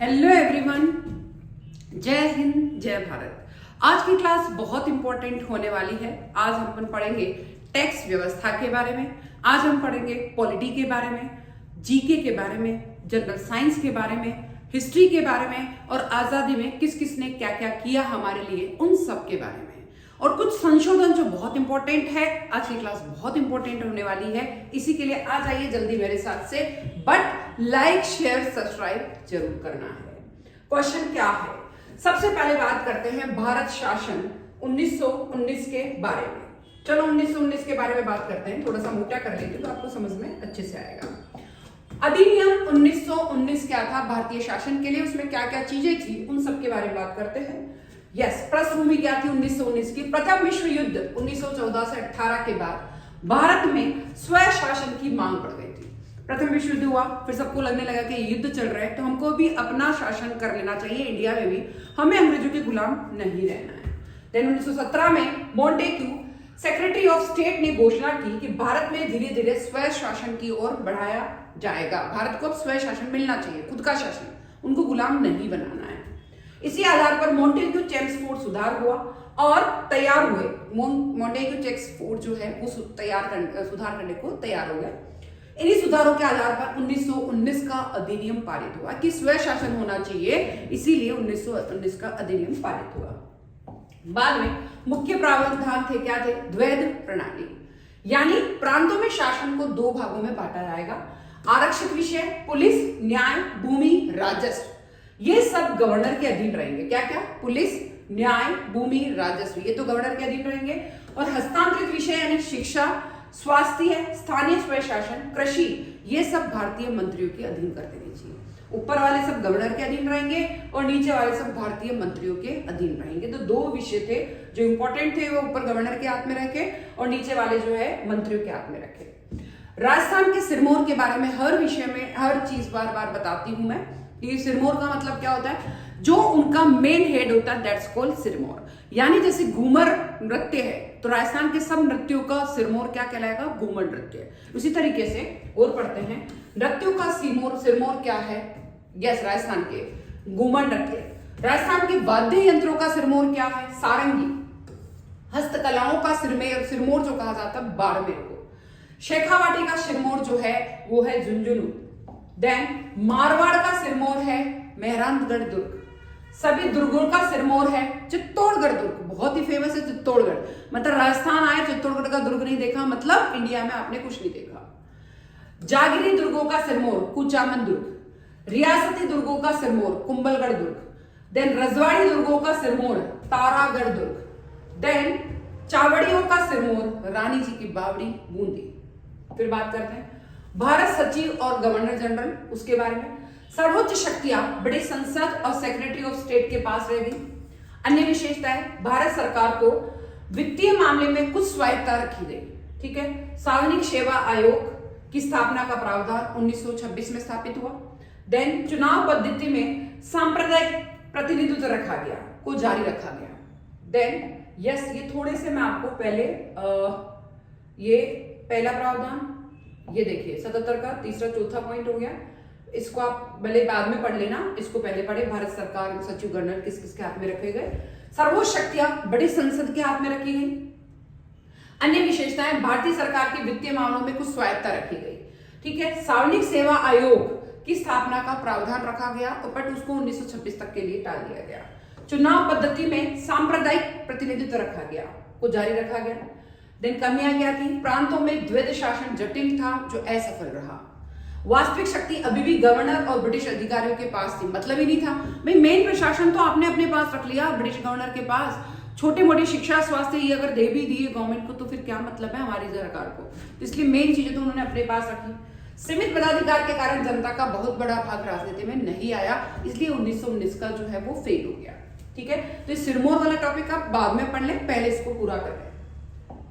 Hello everyone, जय हिंद जय भारत। आज की क्लास बहुत इंपॉर्टेंट होने वाली है। आज हम पढ़ेंगे टैक्स व्यवस्था के बारे में, आज हम पढ़ेंगे पॉलिटी के बारे में, जीके के बारे में, जनरल साइंस के बारे में, हिस्ट्री के बारे में और आजादी में किस किस ने क्या क्या किया हमारे लिए, उन सब के बारे में और कुछ संशोधन जो बहुत इंपॉर्टेंट है। आज की क्लास बहुत इंपॉर्टेंट होने वाली है, इसी के लिए आ जाइए जल्दी मेरे साथ से। बट लाइक शेयर सब्सक्राइब जरूर करना है। क्वेश्चन क्या है, सबसे पहले बात करते हैं भारत शासन 1919 के बारे में। चलो 1919 के बारे में बात करते हैं, थोड़ा सा मोटा कर लेंगे तो आपको समझ में अच्छे से आएगा। अधिनियम 1919 क्या था भारतीय शासन के लिए, उसमें क्या क्या चीजें थी, उन सब के बारे में बात करते हैं। यस, पृष्ठभूमि क्या थी 1919 की? प्रथम विश्व युद्ध 1914 से 18 के बाद भारत में स्वशासन की मांग बढ़ गई थी। प्रथम विश्व युद्ध हुआ, फिर सबको लगने लगा कि युद्ध चल रहा है तो हमको भी अपना शासन कर लेना चाहिए, इंडिया में भी हमें अंग्रेजों के गुलाम नहीं रहना है। देन 1917 में मोंटेक्यू सेक्रेटरी ऑफ स्टेट ने घोषणा की कि भारत में धीरे धीरे स्वय शासन की ओर बढ़ाया जाएगा। भारत को अब स्वय शासन मिलना चाहिए, खुद का शासन, उनको गुलाम नहीं बनाना है। इसी आधार पर मोंटेक्यू चेम्सफोर्ड सुधार हुआ और तैयार हुए। मोंटेक्यू चेम्सफोर्ड जो है वो सुधार करने को तैयार हो गए। इन्हीं सुधारों के आधार पर 1919 का अधिनियम पारित हुआ कि स्वय शासन होना चाहिए, इसीलिए 1919 का अधिनियम पारित हुआ। बाद में मुख्य प्रावधान थे, क्या थे? द्वैध प्रणाली, यानी प्रांतों में शासन को दो भागों में बांटा जाएगा। आरक्षक विषय, पुलिस, न्याय, भूमि, राजस्व, ये सब गवर्नर के अधीन रहेंगे। क्या क्या? पुलिस, न्याय, भूमि, राजस्व, ये तो गवर्नर के अधीन रहेंगे। और हस्तांतरित विषय यानी शिक्षा, स्वास्थ्य, स्थानीय स्वय शासन, कृषि, ये सब भारतीय मंत्रियों के अधीन कर देने चाहिए। ऊपर वाले सब गवर्नर के अधीन रहेंगे और नीचे वाले सब भारतीय मंत्रियों के अधीन रहेंगे। तो दो विषय थे जो इंपॉर्टेंट थे, वो ऊपर गवर्नर के हाथ में रखे और नीचे वाले जो है मंत्रियों के हाथ में रखे। राजस्थान के सिरमौर के बारे में हर विषय में हर चीज बार बार बताती हूं मैं कि सिरमौर का मतलब क्या होता है। जो उनका मेन हेड होता है दैट्स कॉल्ड सिरमौर, यानी जैसे घूमर नृत्य है तो राजस्थान के सब नृत्यों का सिरमौर क्या कहलाएगा? घूमर नृत्य। उसी तरीके से और पढ़ते हैं, नृत्यों का सिरमौर क्या है? यस, राजस्थान के घूमर नृत्य। राजस्थान के वाद्य यंत्रों का सिरमौर क्या है? सारंगी। हस्तकलाओं का सिरमौर जो कहा जाता है बाड़मेर को। शेखावाटी का सिरमौर जो है वो है झुंझुनू। देन मारवाड़ का सिरमौर है मेहरानगढ़ दुर्ग। सभी दुर्गों का सिरमौर है चित्तौड़गढ़ दुर्ग, बहुत ही फेमस है चित्तौड़गढ़। मतलब राजस्थान आए, चित्तौड़गढ़ का दुर्ग नहीं देखा मतलब इंडिया में आपने कुछ नहीं देखा। जागिरी दुर्गों का सिरमौर कुचामन दुर्ग। रियासती दुर्गों का सिरमौर कुंभलगढ़ दुर्ग। देन रजवाड़ी दुर्गों का सिरमौर तारागढ़ दुर्ग। देन चावड़ियों का सिरमौर रानी जी की बावड़ी बूंदी। फिर बात करते हैं भारत सचिव और गवर्नर जनरल, उसके बारे में। सर्वोच्च शक्तियां ब्रिटिश संसद और सेक्रेटरी ऑफ स्टेट के पास रहेगी। अन्य विशेषताएं, भारत सरकार को वित्तीय मामले में कुछ स्वायत्तता रखी गई। ठीक है। सार्वजनिक सेवा आयोग की स्थापना का प्रावधान 1926 में स्थापित हुआ। देन चुनाव पद्धति में सांप्रदायिक प्रतिनिधित्व रखा गया को जारी रखा गया। देन यस, ये थोड़े से मैं आपको पहले ये पहला प्रावधान, ये देखिए 77 का तीसरा चौथा पॉइंट हो गया। इसको आप भले बाद में पढ़ लेना, इसको पहले पढ़े। भारत सरकार सचिव गवर्नर किस किस के हाथ में रखे गए। सर्वोच्च शक्तियां बड़ी संसद के हाथ में रखी गई। अन्य विशेषताएं, भारतीय सरकार के वित्तीय मामलों में कुछ स्वायत्तता रखी गई। ठीक है। सार्वजनिक सेवा आयोग की स्थापना का प्रावधान रखा गया बट उसको 1926 तक के लिए टाल दिया गया। चुनाव पद्धति में सांप्रदायिक प्रतिनिधित्व रखा गया को जारी रखा गया। देन कमियां क्या थी? प्रांतों में द्वैध शासन जटिल था जो असफल रहा। वास्तविक शक्ति अभी भी गवर्नर और ब्रिटिश अधिकारियों के पास थी, मतलब ही नहीं था भाई मेन प्रशासन तो आपने अपने पास रख लिया ब्रिटिश गवर्नर के पास। छोटी मोटी शिक्षा स्वास्थ्य ये अगर दे भी दिए गवर्नमेंट को तो फिर क्या मतलब है हमारी सरकार को। तो इसलिए मेन चीजें तो उन्होंने अपने पास रखी। सीमित पदाधिकार के कारण जनता का बहुत बड़ा भाग राजनीति में नहीं आया, इसलिए 1919 का जो है वो फेल हो गया। ठीक है। तो इस सिरमौर वाला टॉपिक आप बाद में पढ़ लें, पहले इसको पूरा कर लें।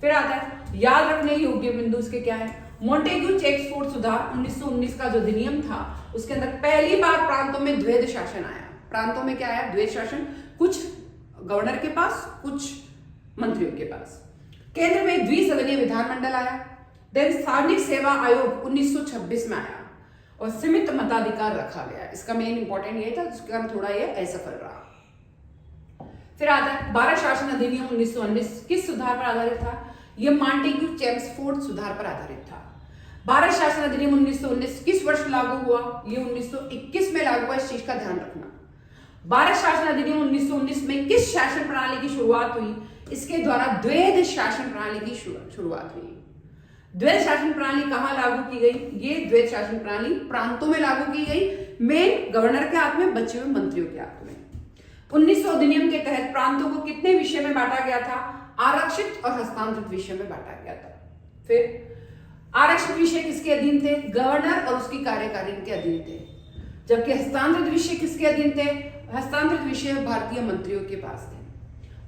फिर आता है याद रखने योग्य बिंदु इसके क्या है? मोंटेग्यू चेम्सफोर्ड सुधार 1919 का जो अधिनियम था उसके अंदर पहली बार प्रांतों में द्वैध शासन आया। प्रांतों में क्या आया? द्वैध शासन, कुछ गवर्नर के पास कुछ मंत्रियों के पास। केंद्र में द्विसदनीय विधानमंडल आया। देन सार्वजनिक सेवा आयोग 1926 में आया और सीमित मताधिकार रखा गया। इसका मेन इंपॉर्टेंट ये था, जिसके कारण थोड़ा ये असफल रहा। फिर आता है भारत शासन अधिनियम 1919 किस सुधार पर आधारित था? यह मॉन्टेग्यू चेम्सफोर्ड सुधार पर आधारित था। भारत शासन अधिनियम 1919 किस वर्ष लागू हुआ? ये 1921 में लागू हुआ, इस चीज का ध्यान रखना। भारत शासन अधिनियम 1919 में किस शासन प्रणाली की शुरुआत हुई? इसके द्वारा द्वैध शासन प्रणाली की शुरुआत हुई। द्वैध शासन प्रणाली कहां लागू की गई? ये द्वैध शासन प्रणाली प्रांतों में लागू की गई, मेन गवर्नर के हाथ में, बचे हुए मंत्रियों के हाथ में। 1900 अधिनियम के तहत प्रांतों को कितने विषय में बांटा गया था? आरक्षित और हस्तांतरित विषय में बांटा गया था। फिर आरक्षित विषय किसके अधीन थे? गवर्नर और उसकी कार्यकारिणी के अधीन थे। जबकि हस्तांतरित विषय किसके अधीन थे? हस्तांतरित विषय भारतीय मंत्रियों के पास थे।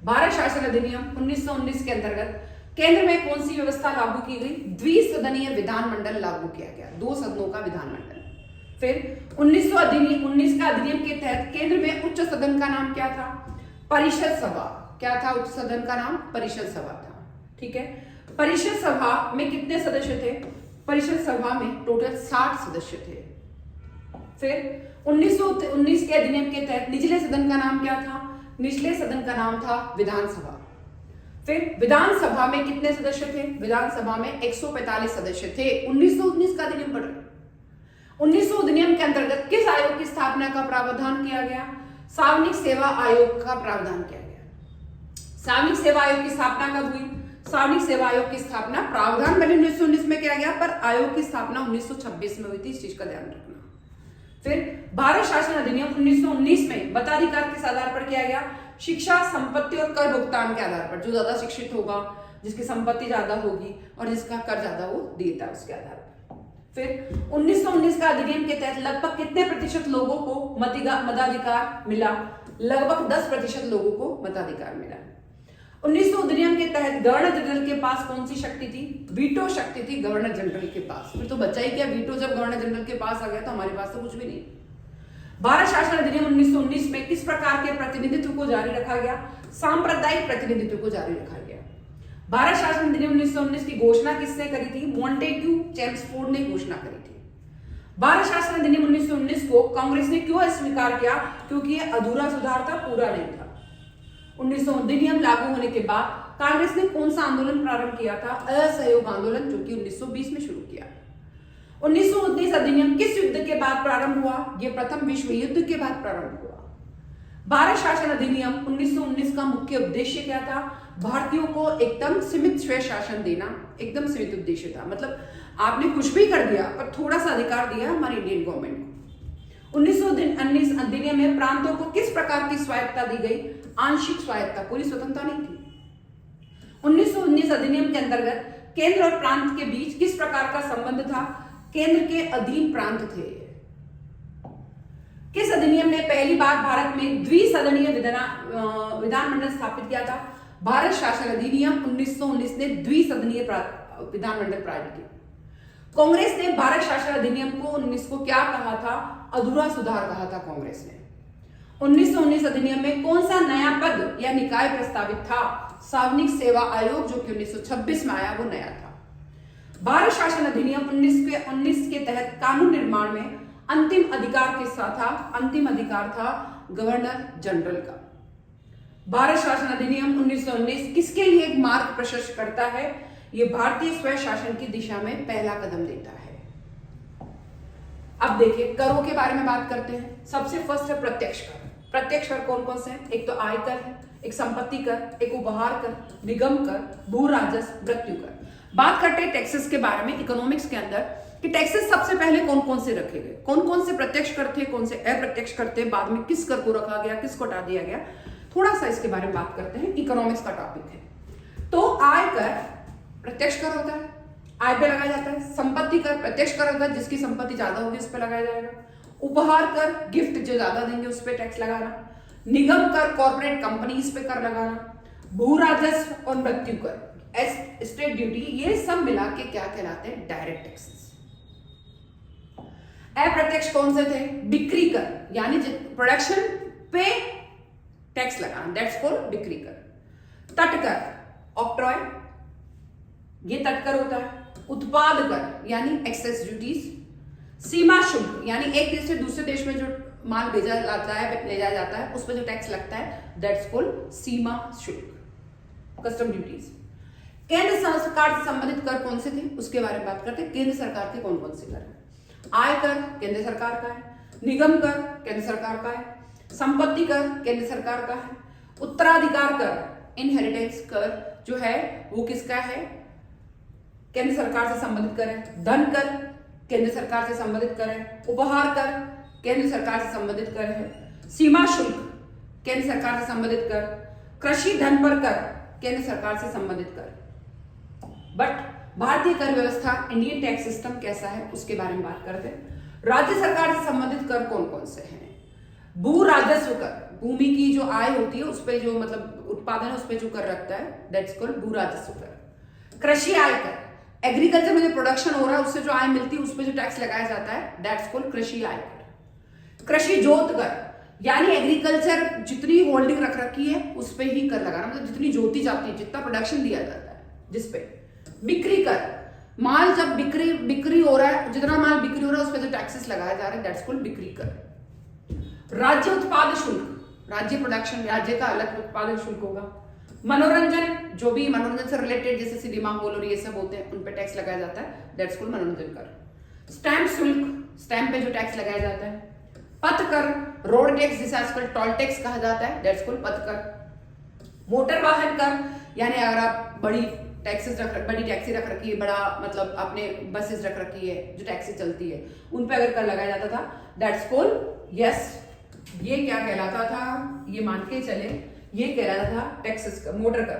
भारत शासन अधिनियम 1919 के अंतर्गत केंद्र में कौन सी व्यवस्था लागू की गई? द्विसदनीय विधानमंडल लागू किया गया, 2 सदनों का विधानमंडल। फिर 1919 का अधिनियम के तहत केंद्र में उच्च सदन का नाम क्या था? परिषद सभा। क्या था उच्च सदन का नाम? परिषद सभा था। ठीक है, परिषद सभा में कितने सदस्य थे? परिषद सभा में टोटल 60 सदस्य थे। फिर 1919 के अधिनियम के तहत निचले सदन का नाम क्या था? निचले सदन का नाम था विधानसभा। फिर विधानसभा में कितने सदस्य थे? विधानसभा में 145 सदस्य थे। 1919 का अधिनियम पढ़ रहे। 1900 अधिनियम के अंतर्गत किस आयोग की स्थापना का प्रावधान किया गया? सार्वजनिक सेवा आयोग का प्रावधान किया गया। सार्वजनिक सेवा आयोग की स्थापना कब हुई? सार्वजनिक सेवा आयोग की स्थापना प्रावधान पहले 1919 में किया गया, पर आयोग की स्थापना 1926 में हुई थी। इस चीज का ध्यान रखना। फिर भारत शासन अधिनियम 1919 में मताधिकार किस आधार पर किया गया? शिक्षा, संपत्ति और कर भुगतान के आधार पर। जो ज्यादा शिक्षित होगा, जिसकी संपत्ति ज्यादा होगी और जिसका कर ज्यादा वो देता है, उसके आधार पर। फिर 1919 का अधिनियम के तहत लगभग कितने प्रतिशत लोगों को मताधिकार मिला? लगभग 10% लोगों को मताधिकार मिला। 1900 अधिनियम के तहत गवर्नर जनरल के पास कौन सी शक्ति थी? वीटो शक्ति थी गवर्नर जनरल के पास। फिर तो बचा ही क्या, वीटो जब गवर्नर जनरल के पास आ गया तो हमारे पास तो कुछ भी नहीं। भारत शासन अधिनियम 1919 में किस प्रकार के प्रतिनिधित्व को जारी रखा गया? सांप्रदायिक प्रतिनिधित्व को जारी रखा गया। भारत शासन अधिनियम 1919 की घोषणा किसने करी थी? मॉन्टेग्यू चेम्सफोर्ड ने घोषणा करी थी। भारत शासन अधिनियम 1919 को कांग्रेस ने क्यों अस्वीकार किया? क्योंकि यह अधूरा सुधार था, पूरा नहीं था। 1900 अधिनियम लागू होने के बाद कांग्रेस ने कौन सा आंदोलन प्रारंभ किया था? असहयोग आंदोलन, जो कि 1920 में शुरू किया। 1919 अधिनियम किस युद्ध के बाद प्रारंभ हुआ? यह प्रथम विश्व युद्ध के बाद प्रारंभ हुआ। भारत शासन अधिनियम 1919 का मुख्य उद्देश्य क्या था? भारतीयों को एकदम सीमित स्वय शासन देना, एकदम सीमित उद्देश्य था। मतलब आपने कुछ भी कर दिया पर थोड़ा सा अधिकार दिया हमारी इंडियन गवर्नमेंट को। 1919 अधिनियम में प्रांतों को किस प्रकार की स्वायत्तता दी गई? आंशिक स्वायत्तता, पूरी स्वतंत्रता नहीं थी। 1919 अधिनियम के अंतर्गत केंद्र और प्रांत के बीच किस प्रकार का संबंध था? केंद्र के अधीन प्रांत थे। किस अधिनियम ने पहली बार भारत में द्विसदनीय विधानमंडल स्थापित किया था? भारत शासन अधिनियम 1919 ने द्विसदनीय विधानमंडल प्रारंभ किया। कांग्रेस ने भारत शासन अधिनियम को 19 को क्या कहा था? अधूरा सुधार कहा था कांग्रेस ने। 1919 अधिनियम में कौन सा नया पद या निकाय प्रस्तावित था? सार्वजनिक सेवा आयोग, जो कि 1926 में आया, वो नया था। भारत शासन अधिनियम 1919 के तहत कानून निर्माण में अंतिम अधिकार किसका था? अंतिम अधिकार था गवर्नर जनरल का। भारत शासन अधिनियम 1919 किसके लिए एक मार्ग प्रशस्त करता है? यह भारतीय स्वय शासन की दिशा में पहला कदम देता है। अब देखिए करों के बारे में बात करते हैं। सबसे फर्स्ट है प्रत्यक्ष कर। प्रत्यक्ष कर कौन कौन से हैं? एक तो आय कर है, एक संपत्ति कर, एक उपहार कर, निगम कर, भू राजस्व, मृत्यु कर। बात करते हैं टैक्सेस के बारे में इकोनॉमिक्स के अंदर कि टैक्सेस सबसे पहले कौन कौन से रखे गए, कौन कौन से प्रत्यक्ष कर थे, कौन से अप्रत्यक्ष कर थे, बाद में किस कर को रखा गया, किसको हटा दिया गया। थोड़ा सा इसके बारे में बात करते हैं, इकोनॉमिक्स का टॉपिक है। तो आय कर प्रत्यक्ष कर होता है, आय पे लगाया जाता है। संपत्ति कर प्रत्यक्ष कर होता है, जिसकी संपत्ति ज्यादा होगी उस पर लगाया जाएगा। उपहार कर, गिफ्ट जो ज्यादा देंगे उस पर टैक्स लगाना। निगम कर, कॉर्पोरेट कंपनीज पे कर लगाना। भू राजस्व और मृत्यु कर, स्टेट ड्यूटी, ये सब मिला के क्या कहलाते हैं? Direct taxes. अप्रत्यक्ष कौन से थे? बिक्री कर, यानी प्रोडक्शन पे टैक्स लगाना, दैट्स कॉल्ड बिक्री कर। तट कर, ऑक्ट्रॉय, ये तट कर होता है। उत्पाद कर यानी एक्सेस ड्यूटीज। सीमा शुल्क यानी एक देश से दूसरे देश में जो माल भेजा जाता है, ले जाया जाता है, उस पर जो टैक्स लगता है, दैट्स कॉल्ड सीमा शुल्क, कस्टम ड्यूटीज। केंद्र सरकार से संबंधित कर कौन से थे उसके बारे में बात करते हैं। केंद्र सरकार के कौन कौन से कर है? आय कर केंद्र सरकार का है, निगम कर केंद्र सरकार का है, संपत्ति कर केंद्र सरकार का है, उत्तराधिकार कर इनहेरिटेंस कर जो है वो किसका है? केंद्र सरकार से संबंधित कर है। धन कर केंद्र सरकार से संबंधित कर है। उपहार कर केंद्र सरकार से संबंधित कर है। सीमा शुल्क केंद्र सरकार से संबंधित कर। कृषि धन पर कर केंद्र सरकार से संबंधित कर। बट भारतीय कर व्यवस्था, इंडियन टैक्स सिस्टम कैसा है उसके बारे में बात करते हैं। राज्य सरकार से संबंधित कर कौन कौन से हैं? भू राजस्व कर, भूमि की जो आय होती है उस पर जो मतलब उत्पादन है उस पर जो कर रखता है, दैट्स कॉल्ड भू राजस्व कर। कृषि आय कर, एग्रीकल्चर में जो प्रोडक्शन हो रहा है उससे जो आय मिलती है उस पर जो टैक्स लगाया जाता है, दैट्स कॉल्ड कृषि आय कर। कृषि जोत कर यानी एग्रीकल्चर जितनी होल्डिंग रख रखी है उस पर ही कर लगाना, मतलब जितनी जोती जाती है, जितना प्रोडक्शन दिया जाता है जिसपे। बिक्री कर, माल जब बिक्री हो रहा है, जितना माल बिक्री हो रहा है उस पर जो टैक्सेस लगाया जा रहा है, दैट्स कॉल्ड बिक्री कर। राज्य उत्पाद शुल्क, राज्य प्रोडक्शन, राज्य का अलग उत्पादन शुल्क होगा। मनोरंजन, जो भी मनोरंजन से रिलेटेड जैसे सिनेमा हॉल और ये सब होते हैं उन पे टैक्स लगाया जाता है, दैट्स कॉल्ड मनोरंजन कर। स्टैंप शुल्क, स्टैंप पे जो टैक्स लगाया जाता है। पथ कर, रोड टैक्स जिसे आजकल टोल टैक्स कहा जाता है, दैट्स कॉल्ड पथ कर। मोटर वाहन कर यानी अगर आप बड़ी टैक्सी रख रखी है, बड़ा मतलब आपने बसेस रख रखी है जो टैक्सी चलती है उन पे अगर कर लगाया जाता था, दैट्स कॉल्ड यस, ये क्या कहलाता था, ये मान के चले ये कहलाता था टैक्सेस का, मोटर कर।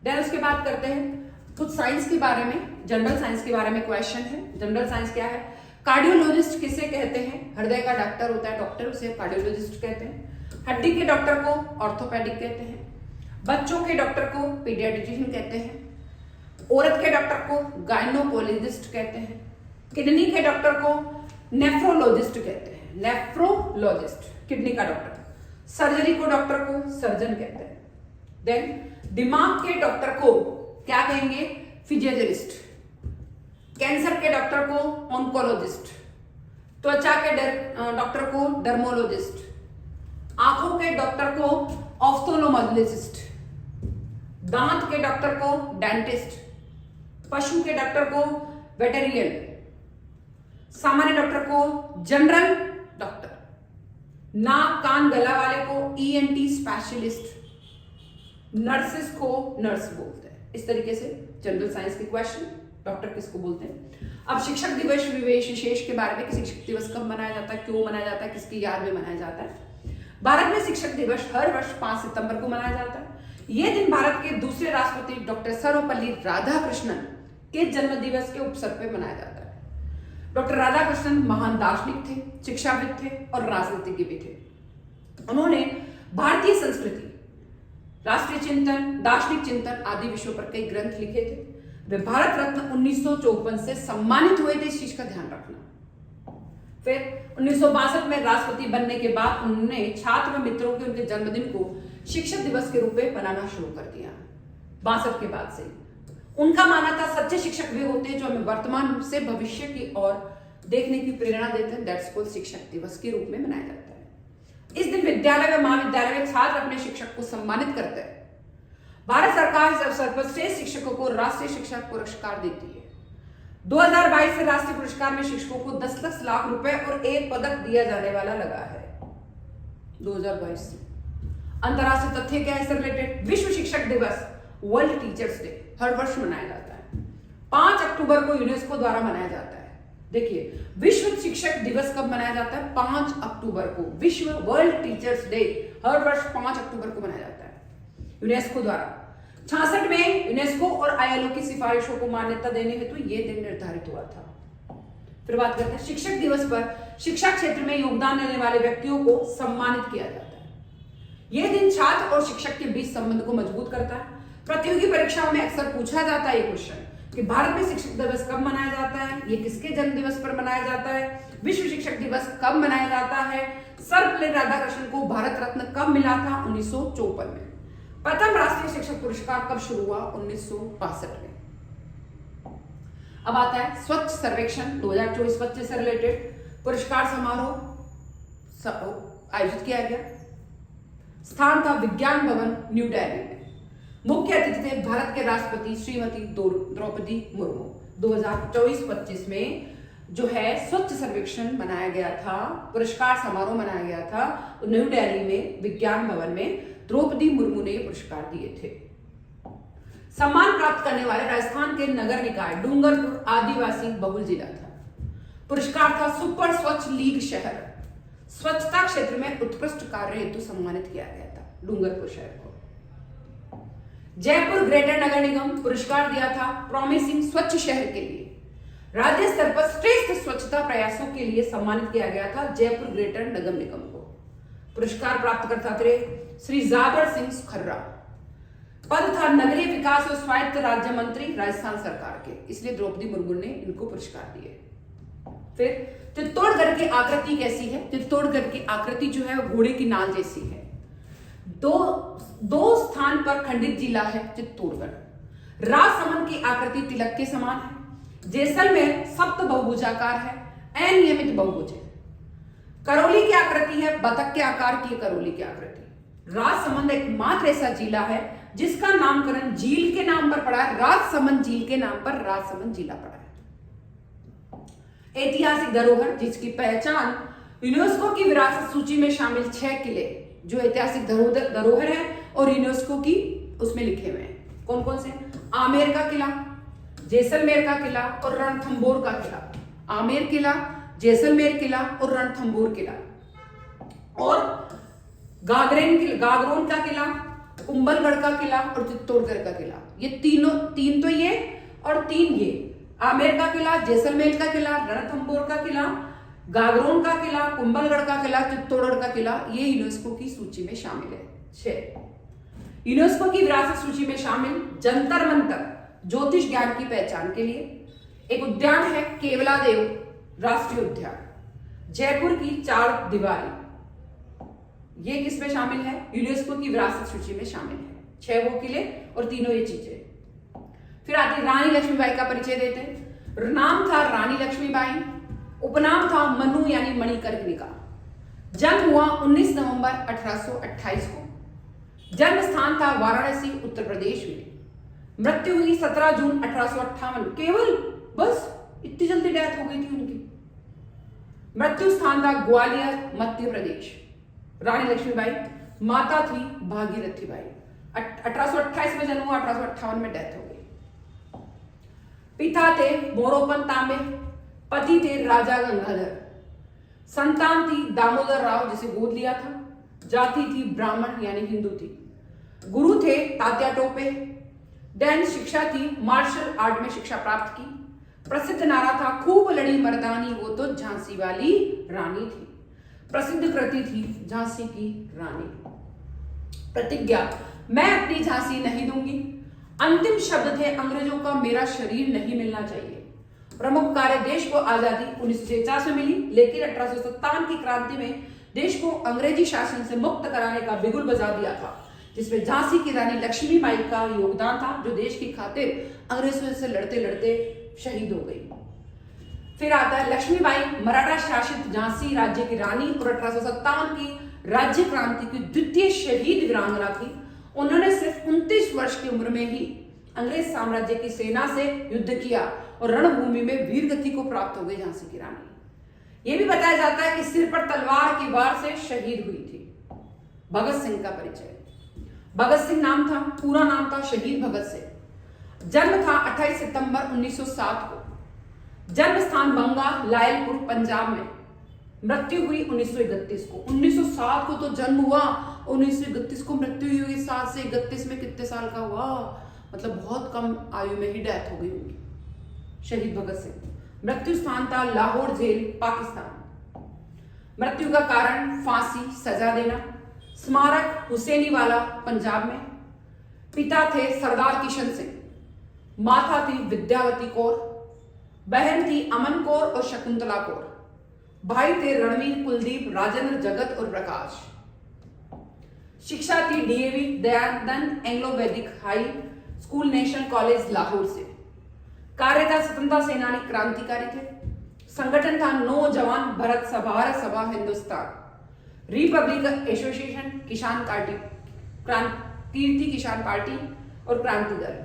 देन उसके बाद करते हैं कुछ साइंस के बारे में, जनरल साइंस के बारे में क्वेश्चन है। जनरल साइंस क्या है? कार्डियोलॉजिस्ट किसे कहते हैं? हृदय का डॉक्टर होता है डॉक्टर, उसे कार्डियोलॉजिस्ट कहते हैं। हड्डी के डॉक्टर को ऑर्थोपेडिक कहते हैं। बच्चों के डॉक्टर को पीडियाट्रिशियन कहते हैं। औरत के डॉक्टर को गायनोकोलॉजिस्ट कहते हैं। किडनी के डॉक्टर को नेफ्रोलॉजिस्ट कहते हैं, नेफ्रोलॉजिस्ट किडनी का डॉक्टर। सर्जरी को डॉक्टर को सर्जन कहते हैं। देन दिमाग के डॉक्टर को क्या कहेंगे? फिजियोलॉजिस्ट। कैंसर के डॉक्टर को ऑन्कोलॉजिस्ट। त्वचा के डॉक्टर को डर्मोलॉजिस्ट। आंखों के डॉक्टर को ऑफ्थोल्मोलॉजिस्ट। दांत के डॉक्टर को डेंटिस्ट। पशु के डॉक्टर को वेटेरियन। सामान्य डॉक्टर को जनरल डॉक्टर। नाक कान गला वाले को ईएनटी स्पेशलिस्ट। नर्सेस को नर्स बोलते हैं। इस तरीके से जनरल साइंस के क्वेश्चन, डॉक्टर किसको बोलते हैं। अब शिक्षक दिवस विशेष के बारे में कि शिक्षक दिवस कब मनाया जाता है, क्यों मनाया जाता है, किसकी याद में मनाया जाता है। भारत में शिक्षक दिवस हर वर्ष 5 सितंबर को मनाया जाता है। यह दिन भारत के दूसरे राष्ट्रपति डॉक्टर सर्वपल्ली राधाकृष्णन के जन्म दिवस के उपसर्ग पे मनाया जाता है। डॉक्टर राधाकृष्णन महान दार्शनिक थे, शिक्षाविद थे और राजनीतिज्ञ भी थे। उन्होंने भारतीय संस्कृति, राष्ट्रीय चिंतन, दार्शनिक चिंतन आदि विषयों पर कई ग्रंथ लिखे थे। वे भारत रत्न 1954 से सम्मानित हुए थे, इस चीज का ध्यान रखना। फिर 1962 में राष्ट्रपति बनने के बाद उन्होंने छात्र व मित्रों के उनके जन्मदिन को शिक्षक दिवस के रूप में मनाना शुरू कर दिया। 62 के बाद से उनका मानना था सच्चे शिक्षक वे होते हैं जो हमें वर्तमान से भविष्य की ओर देखने की प्रेरणा देते हैं। दैट्स कॉल्ड शिक्षक दिवस के रूप में मनाया जाता है। इस दिन विद्यालय व महाविद्यालय में छात्र अपने शिक्षक को सम्मानित करते हैं। भारत सरकार इस अवसर पर श्रेष्ठ शिक्षकों को राष्ट्रीय शिक्षक पुरस्कार देती है। 2022 से राष्ट्रीय पुरस्कार में शिक्षकों को 10 लाख रुपए और एक पदक दिया जाने वाला लगा है। 2022 से अंतरराष्ट्रीय तथ्य क्या है इससे रिलेटेड? विश्व शिक्षक दिवस, वर्ल्ड टीचर्स डे हर वर्ष मनाया जाता है। 5 अक्टूबर को यूनेस्को द्वारा मनाया जाता है। देखिए, विश्व शिक्षक दिवस कब मनाया जाता है? 5 अक्टूबर को। विश्व वर्ल्ड टीचर्स डे हर वर्ष 5 अक्टूबर को मनाया जाता है यूनेस्को द्वारा। 66 में यूनेस्को और आईएलओ की सिफारिशों को मान्यता देने हेतु यह दिन निर्धारित हुआ था। फिर बात करते हैं शिक्षक दिवस पर शिक्षा क्षेत्र में योगदान देने वाले व्यक्तियों को सम्मानित किया जाता है। यह दिन छात्र और शिक्षक के बीच संबंध को मजबूत करता है। प्रतियोगी परीक्षाओं में अक्सर पूछा जाता है ये क्वेश्चन कि भारत में शिक्षक दिवस कब मनाया जाता है, ये किसके जन्म दिवस पर मनाया जाता है, विश्व शिक्षक दिवस कब मनाया जाता है, सर्वपल्ली राधाकृष्णन को भारत रत्न कब मिला था? 1954 में। प्रथम राष्ट्रीय शिक्षक पुरस्कार कब शुरू हुआ? 1962 में। अब आता है स्वच्छ सर्वेक्षण 2024-25 से रिलेटेड पुरस्कार समारोह आयोजित किया गया। स्थान था विज्ञान भवन न्यू दिल्ली में। मुख्य अतिथि थे भारत के राष्ट्रपति श्रीमती द्रौपदी मुर्मू। 2024-25 में जो है स्वच्छ सर्वेक्षण मनाया गया था, पुरस्कार समारोह मनाया गया था न्यू दिल्ली में विज्ञान भवन में। द्रौपदी मुर्मू ने ये पुरस्कार दिए थे। सम्मान प्राप्त करने वाले राजस्थान के नगर निकाय डूंगरपुर आदिवासी बहुल जिला था। पुरस्कार था सुपर स्वच्छ लीग शहर। स्वच्छता क्षेत्र में उत्कृष्ट कार्य हेतु सम्मानित किया गया था डूंगरपुर शहर को। जयपुर ग्रेटर नगर निगम पुरस्कार दिया था प्रॉमिसिंग स्वच्छ शहर के लिए। राज्य स्तर पर श्रेष्ठ स्वच्छता प्रयासों के लिए सम्मानित किया गया था जयपुर ग्रेटर नगर निगम को। पुरस्कार प्राप्त करता थे श्री जाबर सिंह खर्रा। पद था नगरीय विकास और स्वायत्त राज्य मंत्री राजस्थान सरकार के, इसलिए द्रौपदी मुर्मू ने इनको पुरस्कार दिए। फिर चित्तौड़गढ़ की आकृति कैसी है? चित्तौड़गढ़ की आकृति जो है घोड़े की नाल जैसी है। दो स्थान पर खंडित जिला है चित्तौड़गढ़। राजसमंद की आकृति तिलक के समान है। जैसलमेर सप्त बहुभुजाकार है, अनियमित बहुभुज है। करौली की आकृति है बतख के आकार की करौली की आकृति। राजसमंद एकमात्र ऐसा जिला है जिसका नामकरण झील के नाम पर पड़ा है। राजसमंद झील के नाम पर राजसमंद जिला पड़ा है। ऐतिहासिक धरोहर जिसकी पहचान यूनेस्को की विरासत सूची में शामिल 6 किले जो ऐतिहासिक धरोहर है और यूनेस्को की उसमें लिखे हुए हैं। कौन कौन से? आमेर का किला, जैसलमेर का किला और रणथंभौर का किला। आमेर किला, जैसलमेर किला और रणथंभौर किला। और गागरोन का किला, कुंभलगढ़ का किला और चित्तौड़गढ़ का किला। ये तीन तो ये और 3 ये। आमेर का किला, जैसलमेर का किला, रणथंभौर का किला, गागरोन का किला, कुंभलगढ़ का किला, चित्तौड़गढ़ का किला, ये यूनेस्को की सूची में शामिल है। 6 यूनेस्को की विरासत सूची में शामिल जंतर मंतर ज्योतिष ज्ञान की पहचान के लिए। एक उद्यान है केवलादेव राष्ट्रीय उद्यान। जयपुर की 4 दीवारी, ये किस में शामिल है? यूनेस्को की विरासत सूची में शामिल है। 6 वो किले और तीनों ये चीजें। फिर आती रानी लक्ष्मीबाई का परिचय देते हैं। नाम था रानी लक्ष्मीबाई, उपनाम था मनु यानी मणिकर्णिका। जन्म हुआ 19 नवंबर 1828 को। जन्म स्थान था वाराणसी उत्तर प्रदेश में। मृत्यु हुई 17 जून 1858। केवल बस इतनी जल्दी डेथ हो गई थी उनकी। मृत्यु स्थान था ग्वालियर मध्य प्रदेश। रानी लक्ष्मीबाई माता थी भागीरथी बाई। 1828 में जन्म हुआ, 1858 में डेथ हो गई। पिता थे मोरोपंत तांबे, पति थे राजा गंगाधर। संतान थी दामोदर राव जिसे गोद लिया था। जाति थी ब्राह्मण यानी हिंदू थी। गुरु थे तात्या टोपे। दैन शिक्षा थी मार्शल आर्ट में शिक्षा प्राप्त की। प्रसिद्ध नारा था खूब लड़ी मर्दानी वो तो झांसी वाली रानी थी। प्रसिद्ध कृति थी झांसी की रानी। प्रतिज्ञा, मैं अपनी झांसी नहीं दूंगी। अंतिम शब्द थे अंग्रेजों का मेरा शरीर नहीं मिलना चाहिए। प्रमुख कार्य, देश को आजादी 1949 में मिली, लेकिन 1857 की क्रांति में देश को अंग्रेजी शासन से मुक्त कराने का बिगुल बजा दिया था, जिसमें झांसी की रानी लक्ष्मीबाई का योगदान था, जो देश की खातिर अंग्रेजों से लड़ते लड़ते शहीद हो गई। फिर आता है लक्ष्मीबाई मराठा शासित झांसी राज्य की रानी और 1857 की राज्य क्रांति की द्वितीय शहीद वीरांगना थी। उन्होंने सिर्फ 29 वर्ष की उम्र में ही अंग्रेज साम्राज्य की सेना से युद्ध किया और रणभूमि में वीर गति को प्राप्त हो गई झांसी की रानी। यह भी बताया जाता है कि सिर पर तलवार की वार से शहीद हुई थी। भगत सिंह का परिचय, भगत सिंह नाम था, पूरा नाम था शहीद भगत सिंह। जन्म था 28 सितंबर 1907 को। जन्म स्थान बंगा लायलपुर पंजाब में। मृत्यु हुई 1931 को। 1907 को तो जन्म हुआ, 1931 को मृत्यु हुई। 7 से 31 में कितने साल का हुआ? मतलब बहुत कम आयु में ही डेथ हो गई होगी शहीद भगत सिंह। मृत्यु स्थान था लाहौर जेल पाकिस्तान। मृत्यु का कारण फांसी सजा देना। स्मारक हुसैनी वाला पंजाब में। पिता थे सरदार किशन सिंह। माता थी विद्यावती कौर। बहन थी अमन कौर और शकुंतला कौर। भाई थे रणवीर, कुलदीप, राजेंद्र, जगत और प्रकाश। शिक्षा थी डीएवी दयानंद एंग्लो वैदिक high school national college Lahore से। कार्यता स्वतंत्रता सेनानी क्रांतिकारी थे। संगठन था नौजवान भारत सभा हिंदुस्तान। रिपब्लिक एसोसिएशन, किसान पार्टी, कीर्ति किसान पार्टी और क्रांति दल।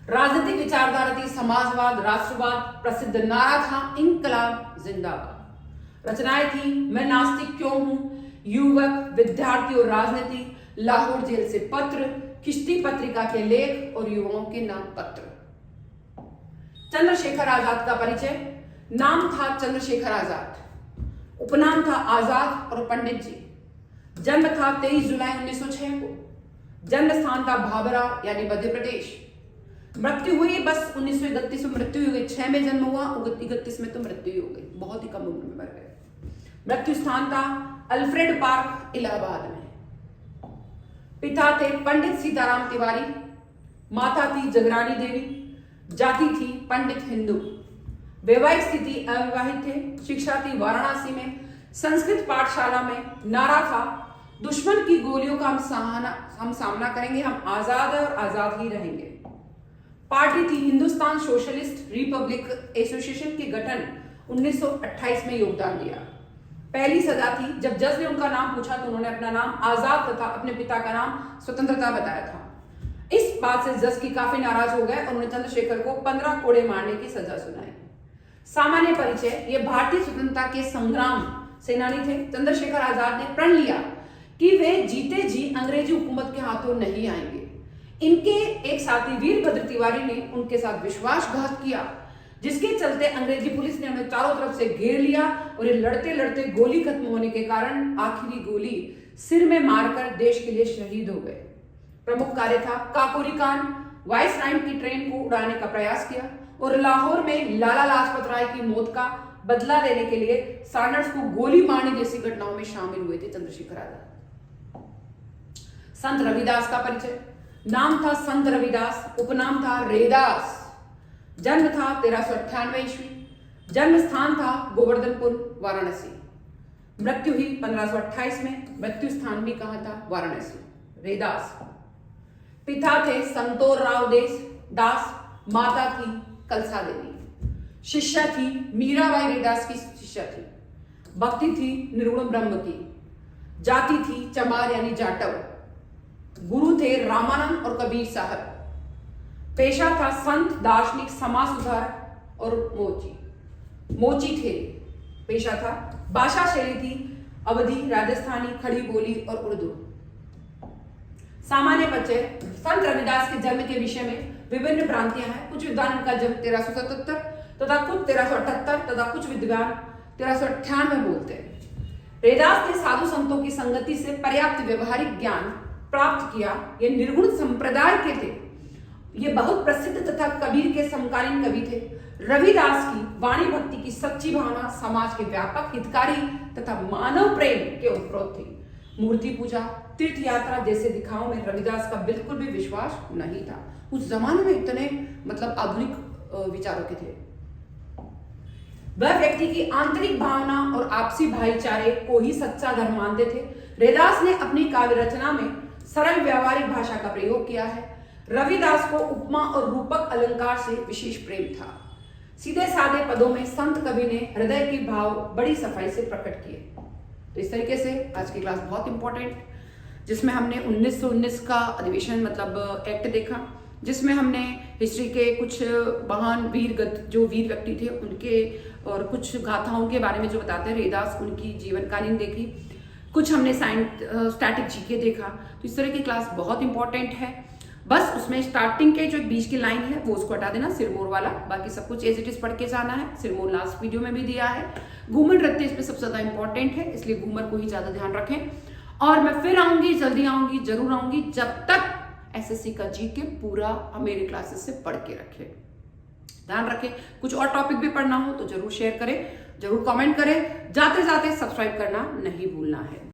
राजनीतिक विचारधारा थी समाजवाद, राष्ट्रवाद। प्रसिद्ध नारा था इंकलाब जिंदाबाद। रचनाएं थी मैं नास्तिक क्यों हूं, युवक, विद्यार्थी और राजनीति, लाहौर जेल से पत्र, किश्ती पत्रिका के लेख और युवाओं के नाम पत्र। चंद्रशेखर आजाद का परिचय। नाम था चंद्रशेखर आजाद, उपनाम था आजाद और पंडित जी। जन्म था 23 जुलाई 1906 को। जन्म स्थान था भाबरा यानी मध्य प्रदेश। मृत्यु हुई बस 1931 में मृत्यु हो गई। 6 में जन्म हुआ, 31 में तो मृत्यु हो गई, बहुत ही कम उम्र में मर गए। मृत्यु स्थान था अल्फ्रेड पार्क, इलाहाबाद में। पिता थे पंडित सीताराम तिवारी, माता थी जगरानी देवी, जाति थी पंडित हिंदू, वैवाहिक स्थिति अविवाहित थे, शिक्षा थी वाराणसी में, संस्कृत पाठशाला में। नारा था दुश्मन की गोलियों का हम सामना करेंगे, हम आजाद और आजाद ही रहेंगे। पार्टी थी हिंदुस्तान सोशलिस्ट रिपब्लिक एसोसिएशन के गठन 1928 में योगदान दिया। पहली सजा थी जब जज ने उनका नाम पूछा तो उन्होंने अपना नाम आजाद तथा अपने पिता का नाम स्वतंत्रता बताया था। इस बात से जज की काफी नाराज हो गए और उन्होंने चंद्रशेखर को 15 कोड़े मारने की सजा सुनाई। सामान्य परिचय। ये भारतीय स्वतंत्रता के संग्राम सेनानी थे। चंद्रशेखर आजाद ने प्रण लिया कि वे जीते जी अंग्रेजी हुकूमत के हाथों नहीं आएंगे। इनके एक साथी वीरभद्र तिवारी ने उनके साथ विश्वासघात किया, जिसके चलते अंग्रेजी पुलिस ने उन्हें चारों तरफ से घेर लिया और ये लड़ते लड़ते गोली खत्म होने के कारण आखिरी गोली सिर में मारकर देश के लिए शहीद हो गए। प्रमुख कार्य था काकोरी कांड, वाइसराय की ट्रेन को उड़ाने का प्रयास किया और लाहौर में लाला लाजपत राय की मौत का बदला लेने के लिए सानर्स को गोली मारने जैसी घटनाओं में शामिल हुए थे चंद्रशेखर आजाद। संत रविदास का परिचय। नाम था संत रविदास, उपनाम था रैदास। जन्म था 1398 ईस्वी। जन्म स्थान था गोवर्धनपुर, वाराणसी। मृत्यु हुई 1528 में। मृत्यु स्थान भी कहां था? वाराणसी। रैदास। पिता थे संतोर राव दास, माता थी कलसा देवी। शिष्या थी मीराबाई रैदास की शिष्या थी। भक्ति थी निर्गुण ब्रह्म की। जाति थी चमार यानी जाटव। गुरु थे रामानंद और कबीर साहब। पेशा था संत, दार्शनिक, समाज सुधारक और मोची थे। पेशा था। भाषा शैली थी अवधी, राजस्थानी, खड़ी बोली और उर्दू। सामान्य परिचय। संत रविदास के जन्म के विषय में विभिन्न भ्रांतियां हैं। कुछ विद्वान इनका जन्म 1377 तथा कुछ 1378 तथा कुछ विद्वान 1398 बोलते हैं। रैदास ने साधु संतों की संगति से पर्याप्त व्यवहारिक ज्ञान प्राप्त किया। ये निर्गुण संप्रदाय के थे। ये बहुत प्रसिद्ध तथा कबीर के समकालीन कवि थे। रविदास की वाणी भक्ति की सच्ची भावना, समाज के व्यापक हितकारी तथा मानव प्रेम के उपरोक्त थी। मूर्ति पूजा, तीर्थ यात्रा जैसे दिखाओं में रविदास का बिल्कुल भी विश्वास नहीं था। उस जमाने में इतने आधुनिक विचारों के थे। वह व्यक्ति की आंतरिक भावना और आपसी भाईचारे को ही सच्चा धर्म मानते थे। रैदास ने अपनी काव्य रचना में सरल व्यावहारिक भाषा का प्रयोग किया है। रविदास को उपमा और रूपक अलंकार से विशेष प्रेम था। सीधे साधे पदों में संत कवि ने हृदय के भाव बड़ी सफाई से प्रकट किए। तो इस तरीके से आज की क्लास बहुत इंपॉर्टेंट, जिसमें हमने 1919 का अधिवेशन एक्ट देखा, जिसमें हमने हिस्ट्री के कुछ महान जो वीर व्यक्ति थे उनके और कुछ गाथाओं के बारे में जो बताते हैं रैदास, उनकी जीवनकालीन देखी। कुछ हमने स्टैटिक जीके देखा। तो इस तरह की क्लास बहुत इंपॉर्टेंट है। बस उसमें स्टार्टिंग के जो बीच की लाइन है वो उसको हटा देना, सिरमौर वाला। बाकी सब कुछ एज इट इज पढ़ के जाना है। सिरमौर लास्ट वीडियो में भी दिया है। घूमर नृत्य इसमें सबसे ज्यादा इंपॉर्टेंट है, इसलिए घूमर को ही ज्यादा ध्यान रखें। और मैं फिर आऊंगी, जल्दी आऊंगी, जरूर आऊंगी, जब तक एसएससी का जीके पूरा मेरे क्लासेस से पढ़ के रखें। ध्यान रखें। कुछ और टॉपिक भी पढ़ना हो तो जरूर शेयर करें, जरूर कमेंट करें। जाते जाते सब्सक्राइब करना नहीं भूलना है।